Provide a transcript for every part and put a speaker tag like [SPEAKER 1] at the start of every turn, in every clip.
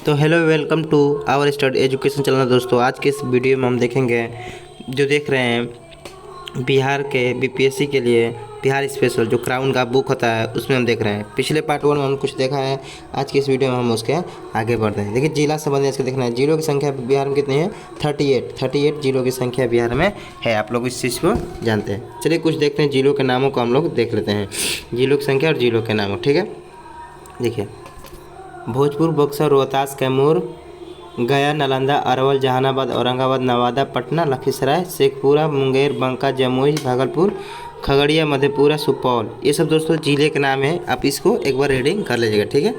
[SPEAKER 1] तो hello welcome to our study education channel दोस्तों। आज के इस वीडियो में हम देखेंगे, जो देख रहे हैं बिहार के बीपीएससी के लिए बिहार स्पेशल जो क्राउन का बुक होता है उसमें हम देख रहे हैं। पिछले पार्ट 1 में हम कुछ देखा है, आज की इस वीडियो में हम उसके आगे बढ़ते हैं। देखिए जिला संबंधी आज के देखना है। जिलों की संख्या बिहार में कितनी है? 38 जिलों की संख्या बिहार में है। आप लोग इस चीज़ को जानते हैं। चलिए कुछ देखते हैं, जिलों के नामों को हम लोग देख लेते हैं। जिलों की संख्या और जिलों के नामों, ठीक है। देखिए भोजपुर, बक्सर, रोहतास, कैमूर, गया, नालंदा, अरवल, जहानाबाद, औरंगाबाद, नवादा, पटना, लखीसराय, शेखपुरा, मुंगेर, बांका, जमुई, भागलपुर, खगड़िया, मधेपुरा, सुपौल, ये सब दोस्तों जिले के नाम है। आप इसको एक बार रीडिंग कर लीजिएगा, ठीक है।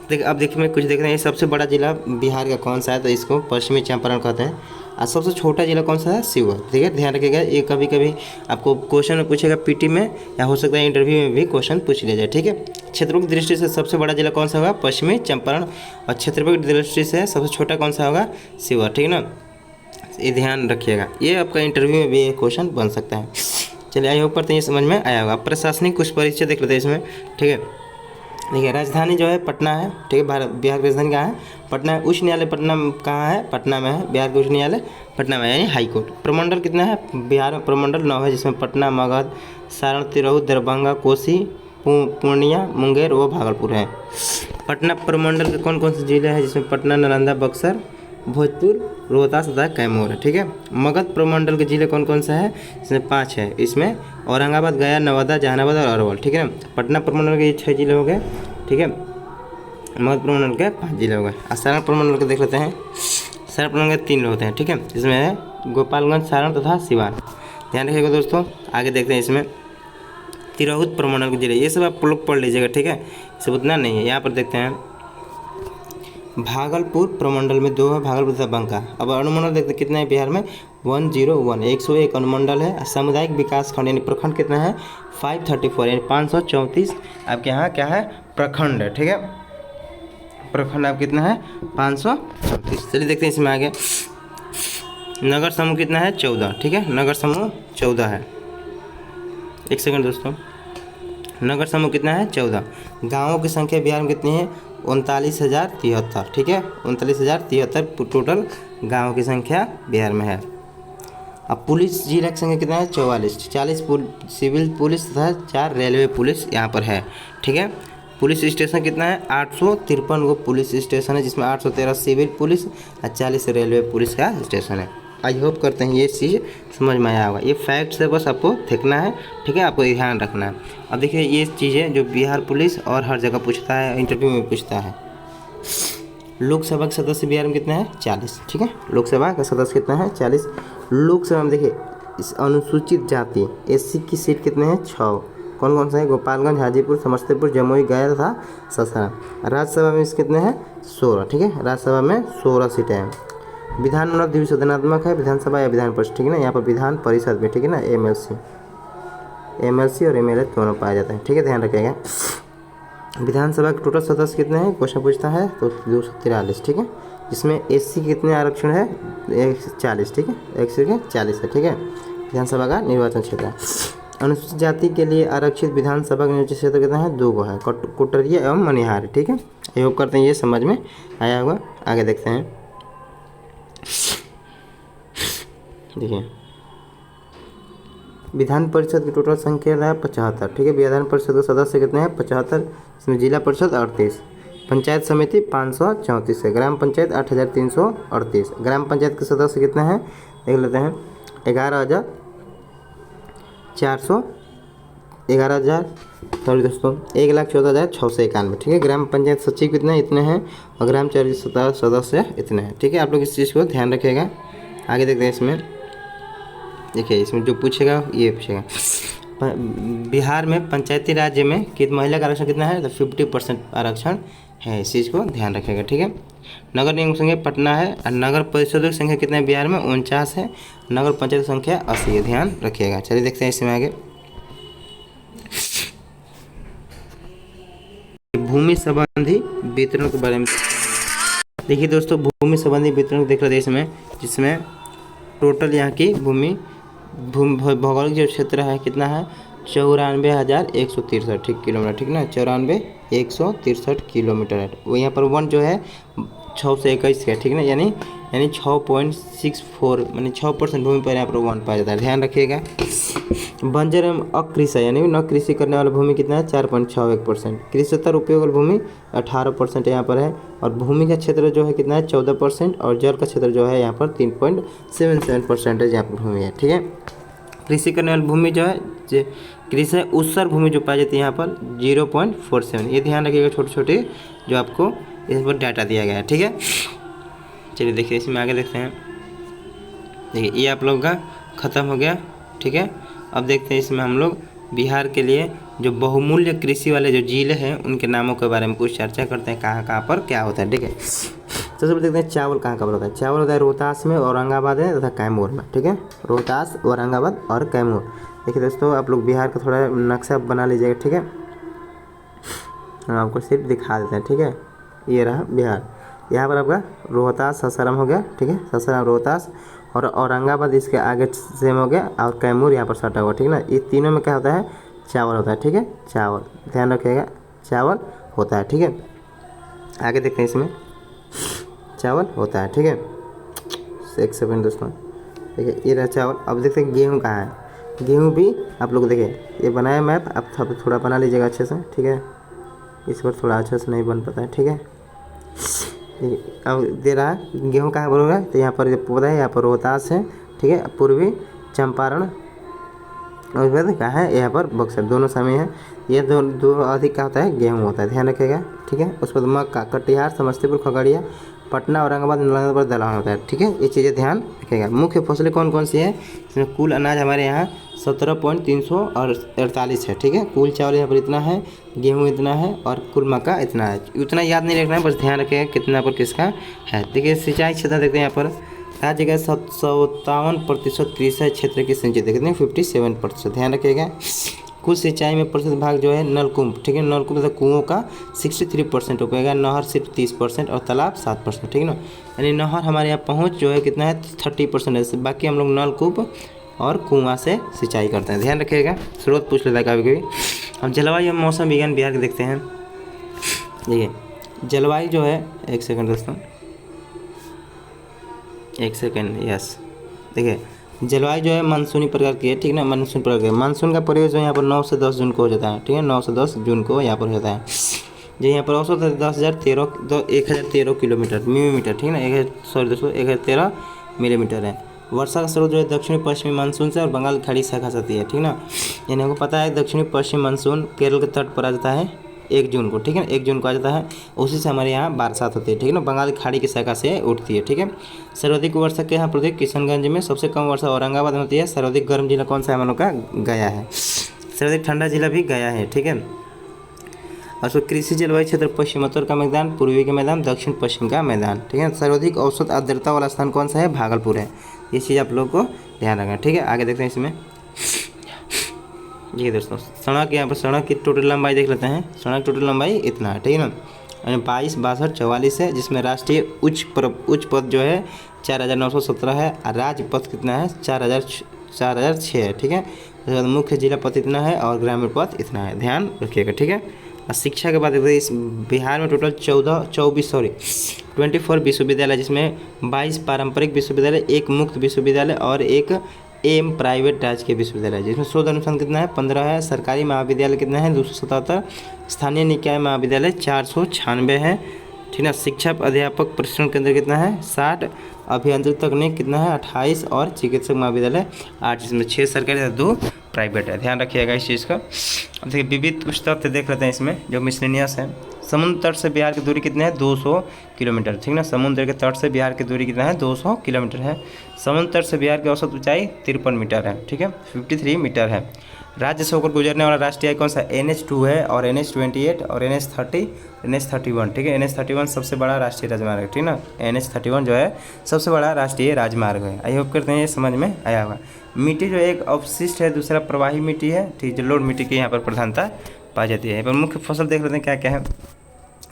[SPEAKER 1] देखिए अब देखिए मैं कुछ देख रहे हैं, सबसे बड़ा जिला बिहार का कौन सा है? तो इसको पश्चिमी चंपारण कहते हैं। और सबसे छोटा जिला कौन सा है? शिवहर, ठीक है। ध्यान रखिएगा, ये कभी कभी आपको क्वेश्चन में पूछेगा पीटी में, या हो सकता है इंटरव्यू में भी क्वेश्चन पूछ लिया जाए, ठीक है। क्षेत्रों की दृष्टि से सबसे बड़ा जिला कौन सा होगा? पश्चिमी चंपारण। और क्षेत्रफल की दृष्टि से सबसे छोटा कौन सा होगा? शिवहर, ठीक है ना। ये ध्यान रखिएगा, ये आपका इंटरव्यू में भी क्वेश्चन बन सकता है। चलिए आई होप करते हैं ये समझ में आया होगा। प्रशासनिक कुछ परिचय देख लेते हैं इसमें, ठीक है। देखिए राजधानी जो है पटना है, ठीक है। बिहार की राजधानी कहाँ है? पटना है। उच्च न्यायालय पटना कहाँ है? पटना में है। बिहार का उच्च न्यायालय पटना में, यानी हाई कोर्ट। प्रमंडल कितना है? बिहार में प्रमंडल 9 है, जिसमें पटना, मगध, सारण, तिरहुत, दरभंगा, कोसी, पूर्णिया, मुंगेर व भागलपुर है। पटना प्रमंडल के कौन कौन से जिले हैं? जिसमें पटना, नालंदा, बक्सर, भोजपुर, रोहतास तथा कैमूर है, ठीक है। मगध प्रमंडल के जिले कौन कौन सा है? इसमें 5 है। इसमें औरंगाबाद, गया, नवादा, जहानाबाद और अरवल, ठीक है। पटना प्रमंडल के ये 6 जिले हो गए, ठीक है। मगध प्रमंडल के 5 जिले हो गए। और सारण प्रमंडल के देख लेते हैं। सारण प्रमंडल के 3 होते हैं, ठीक है। इसमें है गोपालगंज, सारण तथा सिवान। ध्यान रखिएगा दोस्तों। आगे देखते हैं इसमें तिरहुत प्रमंडल के जिले, ये सब आप लोग पढ़ लीजिएगा, ठीक है। सब उतना नहीं है। यहाँ पर देखते हैं भागलपुर प्रमंडल में 2 है, भागलपुर तथा बांका। अब अनुमंडल देखते हैं कितना है बिहार में? 101, 101 अनुमंडल है। सामुदायिक विकास खंड यानी प्रखंड कितना है? 534 यानी 534 आपके यहाँ क्या है? प्रखंड है, ठीक है। प्रखंड आप कितना है? 534। चलिए देखते हैं इसमें आगे। नगर समूह कितना है? 14, ठीक है। नगर समूह 14 है। एक सेकंड दोस्तों, नगर समूह कितना है? 14। गाँवों की संख्या बिहार में कितनी है? 39,073, ठीक है। 39,073 टोटल गाँवों की संख्या बिहार में है। अब पुलिस जिला की संख्या कितना है? 44, 40 सिविल पुलिस तथा 4 रेलवे पुलिस यहाँ पर है, ठीक है। पुलिस स्टेशन कितना है? 853 को पुलिस स्टेशन है, जिसमें 813 सिविल पुलिस और 40 रेलवे पुलिस का स्टेशन है। आई होप करते हैं ये चीज़ समझ में आया होगा। ये फैक्ट्स है, बस आपको देखना है, ठीक है। आपको ध्यान रखना है। अब देखिए ये चीज़ें जो बिहार पुलिस और हर जगह पूछता है, इंटरव्यू में पूछता है। लोकसभा के सदस्य बिहार में कितना है? 40, ठीक है। लोकसभा का सदस्य कितना है? 40। लोकसभा में देखिए इस अनुसूचित जाति एससी की सीट कितने हैं? 6। कौन कौन सा है? गोपालगंज, हाजीपुर, समस्तीपुर, जमुई, गया तथा सासाराम। राज्यसभा में इस कितने हैं? 16, ठीक है। राज्यसभा में 16 सीटें हैं। विधानमंडल द्विसदनात्मक है, विधानसभा या विधान परिषद, ठीक है ना। यहाँ पर विधान परिषद में, ठीक है ना, एमएलसी और एमएलए दोनों पाए जाते हैं, ठीक है। ध्यान रखिएगा। विधानसभा के टोटल सदस्य कितने हैं? क्वेश्चन पूछता है तो 243, ठीक है। जिसमें एससी कितने आरक्षण है? 140, ठीक है। 140 है, ठीक है। विधानसभा का निर्वाचन क्षेत्र है। अनुसूचित जाति के लिए आरक्षित विधानसभा का निर्वाचन क्षेत्र कितना है? 2 है, कोटरिया एवं मनिहार, ठीक है। योग करते हैं ये समझ में आया होगा। आगे देखते हैं। देखिए विधान परिषद की टोटल संख्या है 75, ठीक है। विधान परिषद के सदस्य कितने हैं? 75। इसमें जिला परिषद 38, पंचायत समिति 534 है, ग्राम पंचायत 8338। ग्राम पंचायत के सदस्य कितने हैं? देख लेते हैं। 1,14,691, ठीक है। ग्राम पंचायत सचिव कितने? इतने हैं। और ग्राम पंचायत सदस्य इतने हैं, ठीक है। आप लोग इस चीज़ को ध्यान रखिएगा। आगे देखते हैं इसमें। देखिए इसमें जो पूछेगा ये पूछेगा, बिहार में पंचायती राज्य में महिला का आरक्षण कितना है? तो 50% आरक्षण है। इस चीज़ को ध्यान रखेगा, ठीक है। नगर निगम की संख्या पटना है। और नगर परिषदों की संख्या कितना है बिहार में? 49 है। नगर पंचायत संख्या 80 है। ध्यान रखिएगा। चलिए देखते हैं इसमें आगे। भूमि संबंधी वितरण के बारे में देखिए दोस्तों। भूमि संबंधी वितरण देख रहे इसमें, जिसमें टोटल यहाँ की भौगोलिक जो क्षेत्र है कितना है? 94,163 ठीक किलोमीटर, ठीक ना, 94,163 किलोमीटर है। वो यहाँ पर वन जो है 621 है, ठीक ना, यानी 6.64 यानी 6% भूमि पर यहाँ पर वन पाया जाता है, ध्यान रखिएगा। बंजर एवं अकृषि यानी न कृषि करने वाला भूमि कितना है 4.61%। कृषितर उपयोग भूमि 18% यहाँ पर है, और भूमि का क्षेत्र जो है कितना है 14%, और जल का क्षेत्र जो है यहाँ पर 3.77% यहाँ पर भूमि है, ठीक है। कृषि करने वाली भूमि जो है कृषि उत्सर भूमि जो पाई जाती है यहाँ पर 0.47। ये ध्यान रखिएगा, छोटे छोटे जो आपको इस पर डाटा दिया गया है, ठीक है। चलिए देखिए इसमें आगे देखते हैं। देखिए ये आप लोग का ख़त्म हो गया, ठीक है। अब देखते हैं इसमें हम लोग बिहार के लिए जो बहुमूल्य कृषि वाले जो जिले हैं उनके नामों के बारे में कुछ चर्चा करते हैं, कहाँ कहाँ पर क्या होता है, ठीक है। सबसे पहले देखते हैं चावल कहाँ कहाँ पर होता है। चावल होता है रोहतास में, औरंगाबाद है तथा कैमूर में, ठीक है। रोहतास, औरंगाबाद और कैमूर। देखिए दोस्तों आप लोग बिहार का थोड़ा नक्शा बना लीजिएगा, ठीक है। हम आपको सिर्फ दिखा देते हैं, ठीक है। ये रहा बिहार, यहाँ पर आपका रोहतास सासाराम हो गया, ठीक है, सासाराम रोहतास, और औरंगाबाद इसके आगे सेम हो गया, और कैमूर यहाँ पर सटा हुआ, ठीक है ना। ये तीनों में क्या होता है चावल होता है, ठीक है, चावल ध्यान रखिएगा, चावल होता है, ठीक है। आगे देखते हैं इसमें चावल होता है, ठीक है। एक सेकंड दोस्तों, देखिए ये रहा चावल। अब देखते हैं गेहूँ कहाँ है। गेहूँ भी आप लोग देखिए ये बनाया मैप, आप थोड़ा बना लीजिएगा अच्छे से, ठीक है। इस पर थोड़ा अच्छे से नहीं बन पाता है, ठीक है। अब दे रहा है गेहूँ कहाँ पर होगा, तो यहाँ पर जो पौधा है यहाँ पर रोहतास है, ठीक है, पूर्वी चंपारण, और उसके बाद कहाँ है यहाँ पर बक्सर, दोनों समय है। ये दो अधिक का होता है गेहूँ होता है, ध्यान रखिएगा, ठीक है। उसके बाद मक्का कटिहार, समस्तीपुर, खगड़िया, पटना, औरंगाबाद, नालंदा पर दलहन होता है, ठीक है। ये चीज़ें ध्यान रखिएगा। मुख्य फसलें कौन कौन सी है इसमें, कुल अनाज हमारे यहाँ 17.348 है, ठीक है। कुल चावल यहाँ पर इतना है, गेहूँ इतना है, और कुल मक्का इतना है। उतना याद नहीं रखना है, बस ध्यान रखिएगा कितना पर किसका है। देखिए सिंचाई क्षेत्र देखते हैं यहाँ पर राज्य का 57% कृषि क्षेत्र की सिंचाई देखते हैं 57%, ध्यान रखिएगा। कुल सिंचाई में प्रतिशत भाग जो है नलकूप, ठीक है, नलकूप तथा कुओं का 63% हो पाएगा, नहर सिर्फ 30% और तालाब 7%, ठीक है ना। यानी नहर हमारे यहाँ पहुँच जो है कितना है 30% है, बाकी हम लोग नलकूप और कुआं से सिंचाई करते हैं, ध्यान रखिएगा। स्रोत पूछ लेता है कभी कभी। हम जलवायु एवं मौसम विज्ञान बिहार के देखते हैं। देखिए जलवायु जो है, एक सेकंड दोस्तों, एक सेकंड, यस। देखिए जलवायु जो है मानसूनी प्रकार की है, ठीक है ना, मानसून प्रकार की। मानसून का प्रयोग जो यहाँ पर 9 से 10 जून को हो जाता है, ठीक है, 9 से 10 जून को यहाँ पर हो जाता है। जो यहाँ पर औसत है 1013 किलोमीटर मिलीमीटर, ठीक है ना, 1013 मिलीमीटर है। वर्षा का स्रोत जो है दक्षिणी पश्चिमी मानसून से और बंगाल की खाड़ी शाखा से आती है, ठीक ना। यानी हमको पता है दक्षिणी पश्चिमी मानसून केरल के तट पर आ जाता है 1 जून को, ठीक है, 1 जून को आ जाता है। उसी से हमारे यहाँ बरसात होती है, ठीक है ना, बंगाल की खाड़ी की शाखा से उठती है, ठीक है। सर्वाधिक वर्षा के यहाँ प्रदेश किशनगंज में, सबसे कम वर्षा औरंगाबाद में होती है। सर्वाधिक गर्म जिला कौन सा है हम लोग का, गया है। सर्वाधिक ठंडा जिला भी गया है, ठीक है। और उसको कृषि जलवायु क्षेत्र पश्चिमोत्तर का मैदान, पूर्वी का मैदान, दक्षिण पश्चिम का मैदान, ठीक है। सर्वाधिक औसत आर्द्रता वाला स्थान कौन सा है, भागलपुर है। ये चीज़ आप लोग को ध्यान रखना, ठीक है। आगे देखते हैं इसमें। जी दोस्तों सड़क, यहाँ पर सड़क की टोटल लंबाई देख लेते हैं। सड़क टोटल लंबाई इतना है, ठीक है ना, 22, 62, 44 है, जिसमें राष्ट्रीय उच्च पथ जो है 4917 है, और राज्य पथ कितना है 4006 है, ठीक है। उसके बाद मुख्य जिला पथ इतना है और ग्रामीण पथ इतना है, ध्यान रखिएगा, ठीक है। और शिक्षा के बाद इस बिहार में टोटल 24 विश्वविद्यालय, जिसमें 22 पारंपरिक विश्वविद्यालय, 1 मुक्त विश्वविद्यालय और 1 एम प्राइवेट राजकीय विश्वविद्यालय, जिसमें शोध अनुसंधान कितना है 15 है। सरकारी महाविद्यालय कितना है 277, स्थानीय निकाय महाविद्यालय 496 है, ठीक है। शिक्षक अध्यापक प्रशिक्षण केंद्र कितना है 60, अभियांत्रिक तकनीक कितना है 28, और चिकित्सक महाविद्यालय 8, जिसमें 6 सरकारी और 2 प्राइवेट है, ध्यान रखिएगा इस चीज़ का। अब देखिए विविध कुछ तथ्य देख लेते हैं इसमें जो मिसलेनियस है। समुद्र तट से बिहार की दूरी कितनी है 200 किलोमीटर, ठीक ना। समुद्र के तट से बिहार की दूरी कितना है 200 किलोमीटर है। समुद्र तट से बिहार की औसत ऊंचाई 53 मीटर है, ठीक है, 53 मीटर है। राज्य से होकर गुजरने वाला राष्ट्रीय कौन सा NH2 है, और NH28 और NH30, NH31, ठीक है। NH31 सबसे बड़ा राष्ट्रीय राजमार्ग है, ठीक ना। NH31 जो है सबसे बड़ा राष्ट्रीय राजमार्ग है। आई होप करते हैं ये समझ में आया होगा। मिट्टी जो एक अवशिष्ट है, दूसरा प्रवाही मिट्टी है, ठीक, जो लोड मिट्टी की यहाँ पर प्रधानता पाई जाती है। यहाँ पर मुख्य फसल देख लेते हैं क्या क्या है।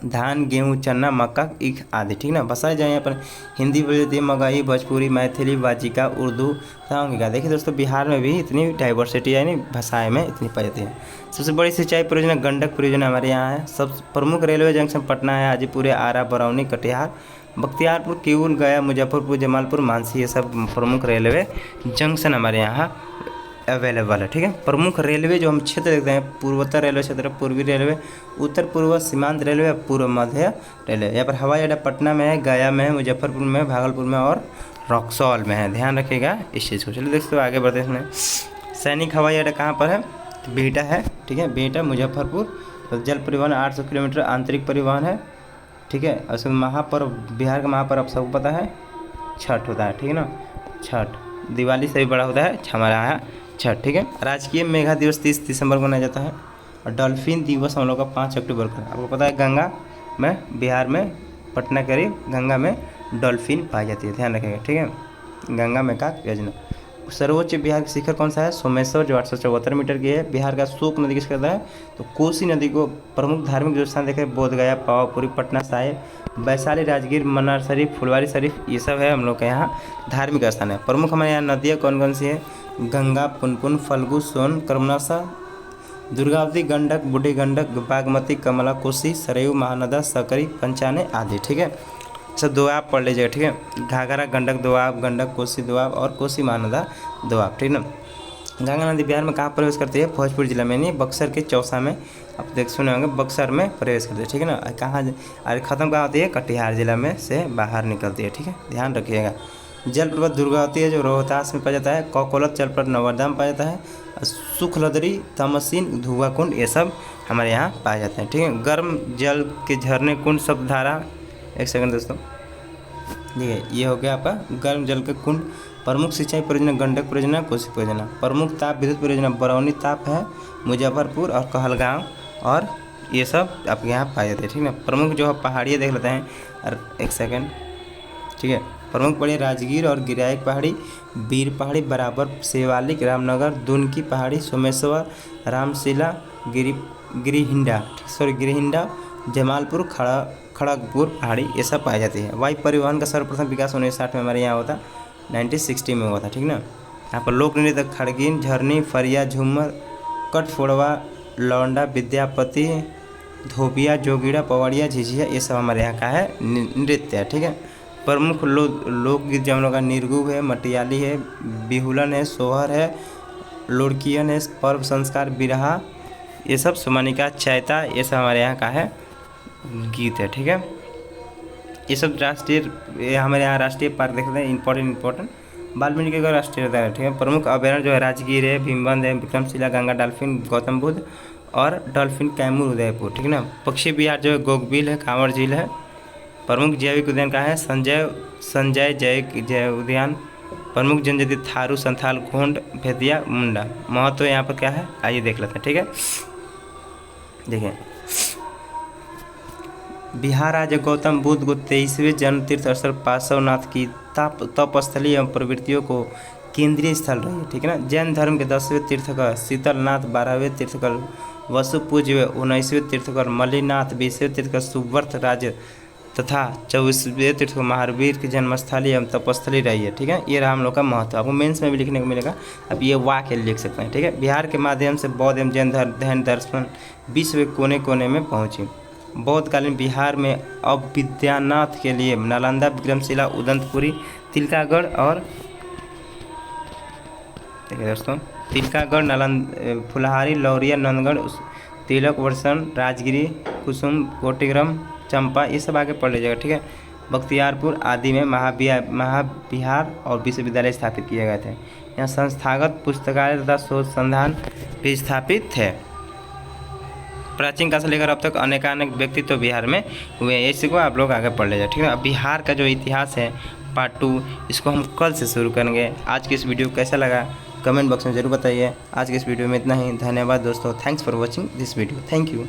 [SPEAKER 1] धान, गेहूँ, चना, मक्का, ईख आदि, ठीक ना। भाषाएं जो यहाँ पर हिंदी बोली जाती है, मगही, भोजपुरी, मैथिली, वाजिका, उर्दू, अंगिका। देखिए दोस्तों, बिहार में भी इतनी डाइवर्सिटी यानी भाषाएं में इतनी पाई जाती है। सबसे बड़ी सिंचाई परियोजना गंडक परियोजना हमारे यहाँ है। सब प्रमुख रेलवे जंक्शन पटना है, हाजीपुर, आरा, बरौनी, कटिहार, बख्तियारपुर, किऊल, गया, मुजफ्फरपुर, जमालपुर, मानसी, ये सब प्रमुख रेलवे जंक्शन हमारे यहाँ अवेलेबल है, ठीक है। प्रमुख रेलवे जो हम क्षेत्र देखते हैं, पूर्वोत्तर रेलवे क्षेत्र, पूर्वी रेलवे, उत्तर पूर्व सीमांत रेलवे, पूर्व मध्य रेलवे। यहाँ पर हवाई अड्डा पटना में है, गया में है, मुजफ्फरपुर में, भागलपुर में और रक्सौल में है। ध्यान रखिएगा इस चीज़ को। चलिए दोस्तों आगे बढ़ते हैं। इसमें सैनिक हवाई अड्डा कहाँ पर है? तो बिहटा है, ठीक है, बिहटा मुजफ्फरपुर। तो जल परिवहन 800 किलोमीटर आंतरिक परिवहन है, ठीक है। और उसमें महापर्व, बिहार का महापर्व आप सबको पता है, छठ होता है, ठीक है ना। छठ, दिवाली से भी बड़ा होता है हमारे यहाँ छठ, ठीक है। राजकीय मेघा दिवस 30 दिसंबर को मनाया जाता है। और डॉल्फिन दिवस हम लोग का 5 अक्टूबर को। आपको पता है गंगा में, बिहार में पटना करीब गंगा में डॉल्फिन पाई जाती है, ध्यान रखिएगा, ठीक है। गंगा में का योजना। सर्वोच्च बिहार का शिखर कौन सा है? सोमेश्वर, जो 874 मीटर की है। बिहार का शोक नदी किसका कहता है? तो कोसी नदी को। प्रमुख धार्मिक जो स्थान देखे, बोधगया, पावापुरी, पटना साहिब, वैशाली, राजगीर, मन्नार शरीफ, फुलवारी शरीफ, ये सब है हम लोग के यहाँ धार्मिक स्थान है। प्रमुख हमारे यहाँ नदियाँ कौन कौन सी है? गंगा, पुनपुन, फल्गु, सोन, कर्मनाशा, दुर्गावती, गंडक, बूढ़ी गंडक, बागमती, कमला, कोसी, सरयू, महानदा, सकरी, पंचाने आदि, ठीक है। सब दोआब पढ़ लीजिएगा, ठीक है। घाघरा, गंडक, दोआब, गंडक, कोसी दोआब और कोसी महानदा दोआब, ठीक ना। गंगा नदी बिहार में कहाँ प्रवेश करती है? भोजपुर जिला में, नहीं, बक्सर के चौसा में। आप देख सुने होंगे, बक्सर में प्रवेश करती है, ठीक है ना। कहाँ और ख़त्म कहाँ होती है? कटिहार जिला में से बाहर निकलती है, ठीक है, ध्यान रखिएगा। जलप्रपात दुर्गावती है, जो रोहतास में पाया जाता है। कौकोलत जलप्रपात नवादा में पाया जाता है। सुखलदरी, तमसीन, धुआं कुंड, ये सब हमारे यहाँ पाए जाते हैं, ठीक है। गर्म जल के झरने, कुंड, शब्दधारा। एक सेकंड दोस्तों, देखिए ये हो गया आपका गर्म जल के कुंड। प्रमुख सिंचाई परियोजना गंडक परियोजना, कोसी परियोजना। प्रमुख ताप विद्युत परियोजना बरौनी ताप है, मुजफ्फरपुर और कहलगांव, और ये सब आपके यहाँ पाए जाते हैं, ठीक है। प्रमुख जो है पहाड़ियाँ देख लेते हैं, और एक सेकंड, ठीक है। प्रमुख पहाड़ी राजगीर और गिरियाक पहाड़ी, बीर पहाड़ी, बराबर, शिवालिक, रामनगर, दुनकी पहाड़ी, सोमेश्वर, रामशिला, गिरिहिंडा, जमालपुर, खड़गपुर पहाड़ी, ये सब पाई जाती है। वायु परिवहन का सर्वप्रथम विकास 1960 में हमारे यहाँ हुआ था, 1960 में हुआ था, ठीक ना। यहाँ पर लोक नृत्य खड़गीन, झरनी, फरिया, झूमर, कटफोड़वा, लौंडा, विद्यापति, धोबिया, जोगिड़ा, पवड़िया, झिझिया, ये सब हमारे यहाँ का है नृत्य है, ठीक है। प्रमुख लोकगीत जो हम लोग का निर्गुण है, मटियाली है, बिहुलन है, सोहर है, लोड़कियन है, पर्व संस्कार, बिरहा, ये सब, सुमनिका, चैता, ये सब हमारे यहाँ का है गीत है, ठीक है। ये सब राष्ट्रीय, हमारे यहाँ राष्ट्रीय पार्क देखते हैं, इंपॉर्टेंट वाल्मीकि का राष्ट्रीय उद्यान है, ठीक है। प्रमुख अभयारण्य जो है राजगीर है, भीमबंध है, विक्रमशिला, गंगा डॉल्फिन, गौतम बुद्ध और डॉल्फिन कैमूर, उदयपुर, ठीक है ना। पक्षी विहार जो है गोगबिल है, कांवर झील है। प्रमुख जैविक उद्यान का है संजय जैविक उद्यान। प्रमुख जनजाति थारू, संथाल, गोंड, भेदिया, मुंडा। महत्व यहाँ पर क्या है, आइए देख लेते हैं, ठीक है। देखिए, बिहार राज्य गौतम बुद्ध को 23वें जन्म तीर्थ स्थल पार्श्वनाथ की तपस्थली एवं प्रवृत्तियों को केंद्रीय स्थल रही है, ठीक है ना। जैन धर्म के 10वें तीर्थकर शीतलनाथ, 12वें तीर्थकर वसु पूज्य, 19वें तीर्थकर मल्लिनाथ, 20वें तीर्थकर सुव्रत राज तथा 24वें तीर्थ महावीर की जन्मस्थली एवं तपस्थली रही है, ठीक है। ये रहा हम लोग का महत्व। आपको मेंस में भी लिखने को मिलेगा, अब ये वाक्य लिख सकते हैं, ठीक है। बिहार के माध्यम से बौद्ध एवं जैन धर्म दर्शन विश्व के कोने कोने में पहुँची। बौद्धकालीन बिहार में अब विद्यानाथ के लिए नालंदा, विक्रमशिला, उदंतपुरी, तिलकागढ़ और देखिए दोस्तों, तिलकागढ़, फुलहारी, लौरिया, नंदगढ़, तिलक वर्षण, राजगिरी, कुसुम, कोटिग्राम, चंपा, ये सब आगे पढ़ लीजिएगा, ठीक है। बख्तियारपुर आदि में महाविहार और विश्वविद्यालय स्थापित किए गए थे। यहाँ संस्थागत पुस्तकालय तथा शोध संस्थान भी स्थापित थे। प्राचीन काल से लेकर अब तक अनेकानेक व्यक्तित्व बिहार में हुए हैं। इसी को आप लोग आगे पढ़ लीजिए, ठीक है। अब बिहार का जो इतिहास है पार्ट 2, इसको हम कल से शुरू करेंगे। आज की इस वीडियो कैसा लगा कमेंट बॉक्स में ज़रूर बताइए। आज की इस वीडियो में इतना ही। धन्यवाद दोस्तों, thanks for watching this video, thank you.